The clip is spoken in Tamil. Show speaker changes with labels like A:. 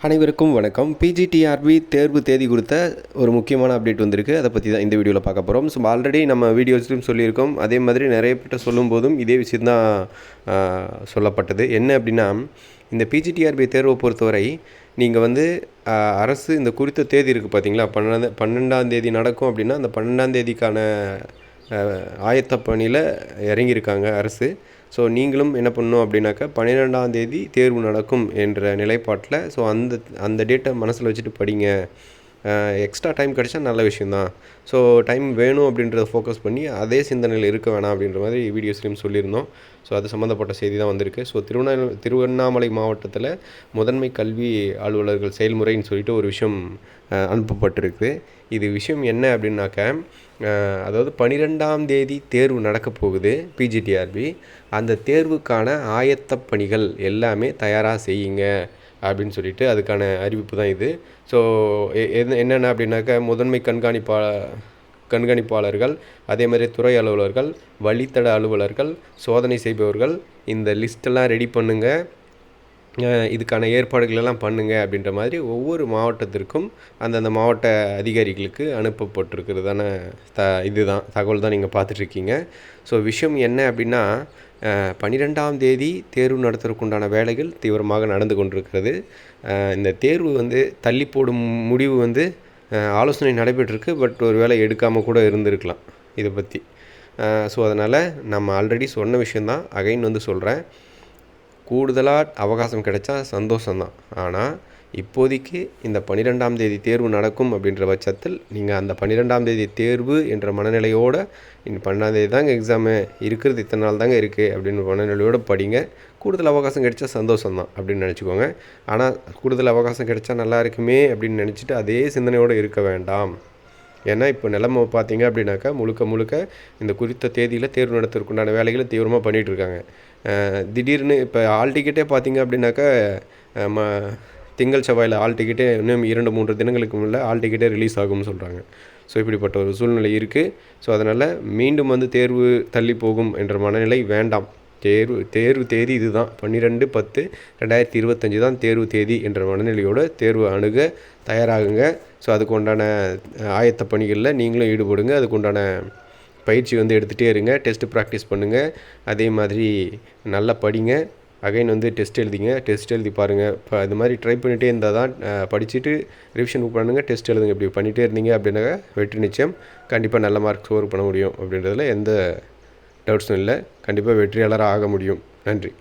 A: அனைவருக்கும் வணக்கம். பிஜிடிஆர்பி தேர்வு தேதி குறித்த ஒரு முக்கியமான அப்டேட் வந்திருக்கு. அதை பற்றி தான் இந்த வீடியோவில் பார்க்க போகிறோம். ஸோ ஆல்ரெடி நம்ம வீடியோஸ்லையும் சொல்லியிருக்கோம். அதே மாதிரி நிறைய பேர்ட்ட சொல்லும் போதும் இதே விஷயம் தான் சொல்லப்பட்டது. என்ன அப்படின்னா, இந்த பிஜிடிஆர்பி தேர்வை பொறுத்தவரை நீங்கள் அரசு இந்த குறித்த தேதி இருக்குது பார்த்தீங்களா, 12ஆம் தேதி நடக்கும் அப்படின்னா, அந்த 12ஆம் தேதிக்கான ஆயத்த பணியில் இறங்கியிருக்காங்க அரசு. ஸோ நீங்களும் என்ன பண்ணணும் அப்படின்னாக்கா, 12ஆம் தேதி தேர்வு நடக்கும் என்ற நிலைப்பாட்டில் அந்த டேட்டை மனசில் வச்சுட்டு படிங்க. எக்ஸ்ட்ரா டைம் கிடச்சா நல்ல விஷயந்தான். ஸோ டைம் வேணும் அப்படின்றத ஃபோக்கஸ் பண்ணி அதே சிந்தனையில் இருக்க வேணாம் அப்படின்ற மாதிரி வீடியோஸ்லையும் சொல்லியிருந்தோம். ஸோ அது சம்மந்தப்பட்ட செய்தி தான் வந்திருக்கு. ஸோ திருவண்ணாமலை மாவட்டத்தில் முதன்மை கல்வி அலுவலர்கள் செயல்முறைன்னு சொல்லிட்டு ஒரு விஷயம் அனுப்பப்பட்டிருக்கு. இது விஷயம் என்ன அப்படின்னாக்க, அதாவது 12ஆம் தேதி தேர்வு நடக்க போகுது பிஜிடிஆர்பி. அந்த தேர்வுக்கான ஆயத்த பணிகள் எல்லாமே தயாராக செய்யுங்க அப்படின்னு சொல்லிட்டு அதுக்கான அறிவிப்பு தான் இது. ஸோ என்னென்ன அப்படின்னாக்கா, முதன்மை கண்காணிப்பாளர்கள், அதே மாதிரி துறை அலுவலர்கள், வழித்தட அலுவலர்கள், சோதனை செய்பவர்கள், இந்த லிஸ்ட்டெல்லாம் ரெடி பண்ணுங்கள், இதுக்கான ஏற்பாடுகள் எல்லாம் பண்ணுங்கள் அப்படின்ற மாதிரி ஒவ்வொரு மாவட்டத்திற்கும் அந்தந்த மாவட்ட அதிகாரிகளுக்கு அனுப்பப்பட்டிருக்கிறதான இதுதான் தகவல் தான் நீங்கள் பார்த்துட்ருக்கீங்க. ஸோ விஷயம் என்ன அப்படின்னா, 12ஆம் தேதி தேர்வு நடத்துறதுக்குண்டான வேலைகள் தீவிரமாக நடந்து கொண்டிருக்கிறது. இந்த தேர்வு தள்ளி போடும் முடிவு ஆலோசனை நடைபெற்றிருக்கு. பட் ஒரு வேளை எடுக்காமல் கூட இருந்திருக்கலாம் இதை பற்றி. ஸோ அதனால் நம்ம ஆல்ரெடி சொன்ன விஷயந்தான் அகைன் சொல்கிறேன். கூடுதலாக அவகாசம் கிடைச்சா சந்தோஷம்தான். ஆனால் இப்போதைக்கு இந்த 12ஆம் தேதி தேர்வு நடக்கும் அப்படின்ற பட்சத்தில் நீங்கள் அந்த 12ஆம் தேதி தேர்வு என்ற மனநிலையோடு, இந்த 12ஆம் தேதி தாங்க எக்ஸாமு இருக்கிறது, இத்தனை நாள் தாங்க இருக்குது அப்படின்னு மனநிலையோடு படிங்க. கூடுதல் அவகாசம் கிடைச்சா சந்தோஷம்தான் அப்படின்னு நினச்சிக்கோங்க. ஆனால் கூடுதல் அவகாசம் கிடைச்சா நல்லா இருக்குமே அப்படின்னு நினச்சிட்டு அதே சிந்தனையோடு இருக்க வேண்டாம். ஏன்னா இப்போ நிலைமை பார்த்தீங்க அப்படின்னாக்கா, முழுக்க இந்த குறித்த தேதியில் தேர்வு நடத்துறதுக்குண்டான வேலைகளை தீவிரமாக பண்ணிகிட்ருக்காங்க. திடீர்னு இப்போ ஆல் டிக்கெட்டே பார்த்தீங்க அப்படின்னாக்கா, திங்கள் செவ்வாயில் ஆல் டிக்கெட்டே இன்னும் 2-3 தினங்களுக்கு முன்னே ஆல் டிக்கெட்டே ரிலீஸ் ஆகும்னு சொல்கிறாங்க. ஸோ இப்படிப்பட்ட ஒரு சூழ்நிலை இருக்குது. ஸோ அதனால் மீண்டும் தேர்வு தள்ளி போகும் என்ற மனநிலை வேண்டாம். தேர்வு தேதி இதுதான், 12/10/2025 தான் தேர்வு தேதி என்ற மனநிலையோடு தேர்வு அணுக தயாராகுங்க. ஸோ அதுக்கு உண்டான ஆயத்த பணிகளில் நீங்களும் ஈடுபடுங்க. அதுக்கு உண்டான பயிற்சி எடுத்துகிட்டே இருங்க. டெஸ்ட்டு ப்ராக்டிஸ் பண்ணுங்கள். அதே மாதிரி நல்லா படிங்க. அகைன் டெஸ்ட் எழுதிங்க. டெஸ்ட் எழுதி பாருங்கள். இப்போ அது மாதிரி ட்ரை பண்ணிகிட்டே இருந்தால் தான் படிச்சுட்டு ரிவிஷன் பண்ணுங்கள், டெஸ்ட் எழுதுங்க. இப்படி பண்ணிகிட்டே இருந்தீங்க அப்படின்னாக்கா வெற்றி நிச்சயம். கண்டிப்பாக நல்ல மார்க் ஸ்கோர் பண்ண முடியும் அப்படின்றதுல எந்த டவுட்ஸும் இல்லை. கண்டிப்பாக வெற்றியாளராக ஆக முடியும். நன்றி.